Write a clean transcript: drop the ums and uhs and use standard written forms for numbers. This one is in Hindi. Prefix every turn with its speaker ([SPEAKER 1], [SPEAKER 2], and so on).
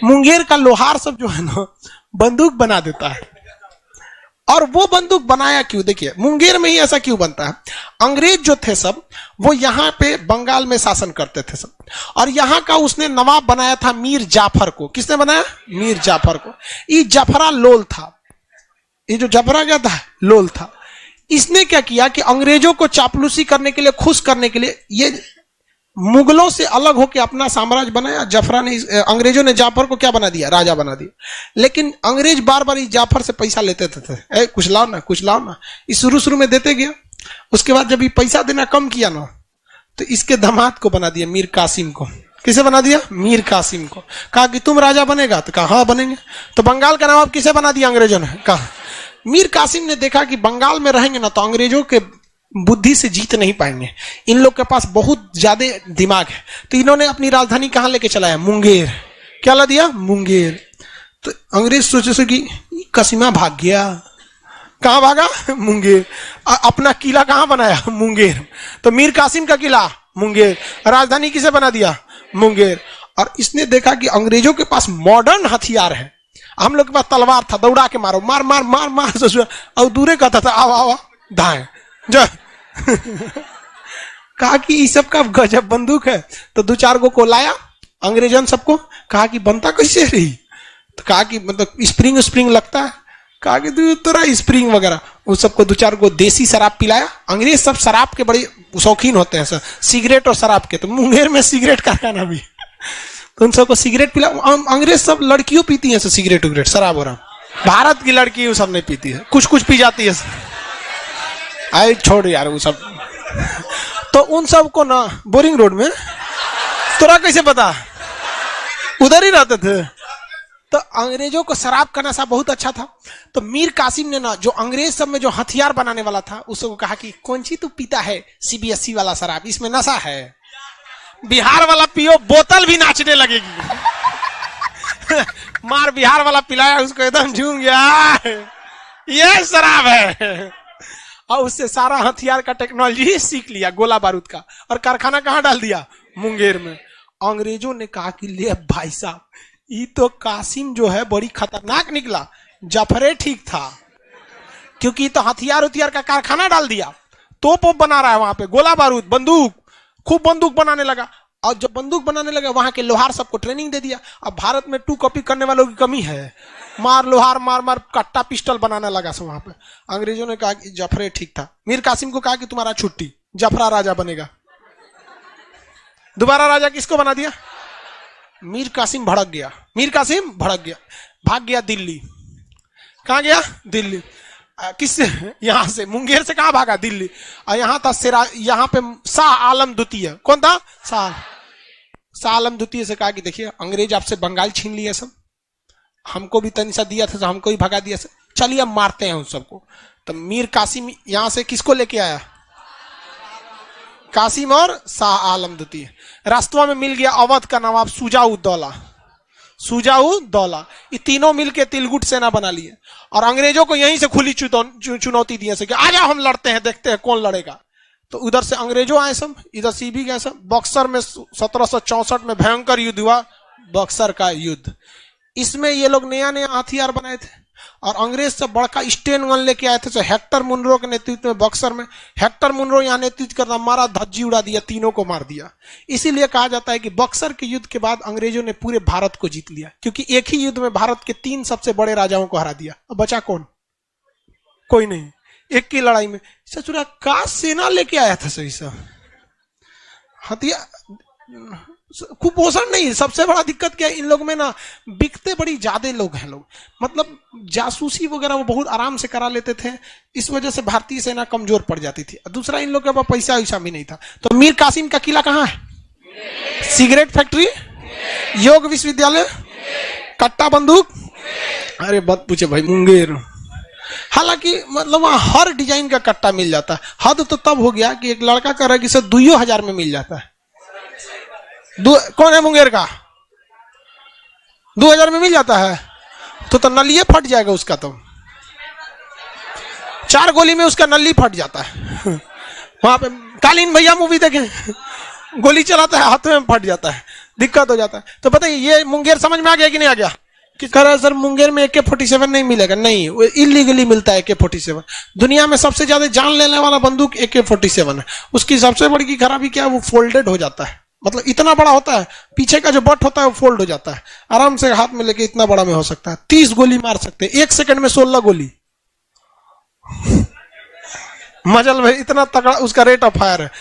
[SPEAKER 1] मुंगेर का लोहार सब जो है ना बंदूक बना देता है। और वो बंदूक बनाया क्यों? देखिए मुंगेर में ही ऐसा क्यों बनता है? अंग्रेज जो थे सब वो यहाँ पे बंगाल में शासन करते थे सब, और यहाँ का उसने नवाब बनाया था मीर जाफर को। किसने बनाया? मीर जाफर को। ये जफरा लोल था, ये जो जफरा क्या था? लोल था। इसने क्या किया कि अंग्रेजों को चापलूसी करने के लिए, खुश करने के लिए, ये मुगलों से अलग होकर अपना साम्राज्य बनाया। जफरा ने, अंग्रेजों ने जाफर को क्या बना दिया? राजा बना दिया। लेकिन अंग्रेज बार बार इस जाफर से पैसा लेते थे, कुछ लाओ ना, कुछ लाओ ना। इस शुरू में देते गया। उसके बाद जब ये पैसा देना कम किया ना, तो इसके दामाद को बना दिया मीर कासिम को। किसे बना दिया? मीर कासिम को। कहा कि तुम राजा बनेगा? तो कहा हाँ बनेंगे। तो बंगाल का नवाब किसे बना दिया अंग्रेजों ने? कहा मीर कासिम ने देखा कि बंगाल में रहेंगे ना तो अंग्रेजों के बुद्धि से जीत नहीं पाएंगे, इन लोग के पास बहुत ज्यादा दिमाग है। तो इन्होंने अपनी राजधानी कहां लेके चलाया? मुंगेर। क्या ला दिया? मुंगेर। तो अंग्रेज सोचे कि कसीमा भाग गया। कहां भागा? मुंगेर। अपना किला कहां बनाया? मुंगेर। तो मीर कासिम का किला मुंगेर, राजधानी किसे बना दिया? मुंगेर। और इसने देखा कि अंग्रेजों के पास मॉडर्न हथियार है, हम लोग के पास तलवार था, दौड़ा के मारो, मार मार मार मार, और दूरे कहता था आओ आओ धाए जा। कहा कि इस सब का गजब बंदूक है। तो दो चार को लाया अंग्रेजन सबको। कहा कि बनता कैसे रही? तो कहा कि मतलब स्प्रिंग स्प्रिंग लगता है। कहा कि तेरा स्प्रिंग वगैरह, उस सबको दो चार को देसी शराब पिलाया। अंग्रेज सब शराब के बड़े शौकीन होते हैं सर, सिगरेट और शराब के। तो मुंगेर में सिगरेट कारखाना भी, तो उन सबको सिगरेट पिला। अंग्रेज सब लड़कियों पीती हैं सिगरेट उगरेट, शराब हो रहा। भारत की लड़की वो सब नहीं पीती है, कुछ कुछ पी जाती है। आई छोड़ यार वो सब। तो उन सब को ना बोरिंग रोड में, तोरा कैसे पता? उधर ही रहते थे। तो अंग्रेजों को शराब का नशा बहुत अच्छा था। तो मीर कासिम ने ना, जो अंग्रेज सब में जो हथियार बनाने वाला था, उसको कहा कि कौन सी तू पीता है? सीबीएसई वाला शराब, इसमें नशा है। बिहार वाला पियो, बोतल भी नाचने लगेगी। मार बिहार वाला पिलाया उसको, एकदम झूम गया, ये शराब है। और उससे सारा हथियार का टेक्नोलॉजी सीख लिया, गोला बारूद का। और कारखाना कहां डाल दिया? मुंगेर में। अंग्रेजों ने कहा कि ले भाई साहब, ये तो कासिम जो है बड़ी खतरनाक निकला, जफरे ठीक था, क्योंकि तो हथियार उथियार का कारखाना डाल दिया, तोप बना रहा है वहां पे, गोला बारूद, बंदूक, खूब बंदूक बनाने लगा। और जब बंदूक बनाने लगा, वहां के लोहार सबको ट्रेनिंग दे दिया। अब भारत में 2 कॉपी करने वालों की कमी है, मार लोहार मार मार कट्टा पिस्टल बनाने लगा सब वहां पे। अंग्रेजों ने कहा कि जफरे ठीक था। मीर कासिम को कहा कि तुम्हारा छुट्टी, जफरा राजा बनेगा। दोबारा राजा किसको बना दिया? मीर कासिम भड़क गया। मीर कासिम भड़क गया, भाग गया दिल्ली। कहां गया? दिल्ली। किससे? यहां से, मुंगेर से कहां भागा? दिल्ली। और यहां था यहाँ पे शाह आलम द्वितीय। कौन था? शाह आलम द्वितीय से कहा कि देखिए अंग्रेज आपसे बंगाल छीन लिए सब, हमको भी तनिसा दिया था, हमको भी भगा दिया, चलिए अब मारते हैं उन सबको। तो मीर कासिम यहां से किसको लेके आया? कासिम और शाह आलम द्वितीय। रास्तवा में मिल गया अवध का नवाब सुजाउद्दौला। सुजाउद्दौला, ये तीनों मिलके तिलगुट सेना बना लिए और अंग्रेजों को यहीं से खुली चुनौती दी कि आ जाओ हम लड़ते हैं, देखते हैं कौन लड़ेगा। तो उधर से अंग्रेजों आए सब, इधर से भी गए सब। बक्सर में 1764 में भयंकर युद्ध हुआ, बक्सर का युद्ध। इसमें ये लोग नया नया हथियार बनाए थे और अंग्रेज से बड़का स्टेन गन लेके आए थे। तो हेक्टर मुनरो के नेतृत्व में बक्सर में, हेक्टर मुनरो यहाँ नेतृत्व करता, मारा, धज्जी उड़ा दिया, तीनों को मार दिया। इसीलिए कहा जाता है कि बक्सर के युद्ध के बाद अंग्रेजों ने पूरे भारत को जीत लिया, क्योंकि एक ही युद्ध में भारत के 3 सबसे बड़े राजाओं को हरा दिया। अब बचा कौन? कोई नहीं। एक की लड़ाई में सचुरा का सेना लेके आया था सही सा हथियार, कुपोषण नहीं। सबसे बड़ा दिक्कत क्या है, इन लोगों में ना बिकते बड़ी ज्यादा लोग हैं। लोग मतलब जासूसी वगैरह वो बहुत आराम से करा लेते थे, इस वजह से भारतीय सेना कमजोर पड़ जाती थी। दूसरा, इन लोग के पास पैसा वैसा भी नहीं था। तो मीर कासिम का किला कहाँ है? सिगरेट फैक्ट्री, योग विश्वविद्यालय, कट्टा बंदूक, अरे मत पूछे भाई, मुंगेर। हालांकि मतलब वहां हर डिजाइन का कट्टा मिल जाता है। हद तो तब हो गया कि एक लड़का कह रहा है कि सर 2000 में मिल जाता है। कौन है मुंगेर का? 2000 में मिल जाता है तो नलिये फट जाएगा उसका। तो 4 गोली में उसका नली फट जाता है। वहां पे कालीन भैया मूवी देखें, गोली चलाता है हाथ में फट जाता है। दिक्कत हो जाता है। तो पता है ये मुंगेर समझ में आ गया कि नहीं आ गया? कि कह रहा सर मुंगेर में AK-47 नहीं मिलेगा। नहीं, वो इलीगली मिलता है AK-47। दुनिया में सबसे ज्यादा जान लेने वाला बंदूक AK-47 है। उसकी सबसे बड़ी खराबी क्या है? वो फोल्डेड हो जाता है, मतलब इतना बड़ा होता है, पीछे का जो बट होता है वो फोल्ड हो जाता है। आराम से हाथ में लेके इतना बड़ा में हो सकता है। 30 गोली मार सकते हैं, 1 सेकंड में 16 गोली। मजल भाई इतना तगड़ा उसका रेट ऑफ फायर है।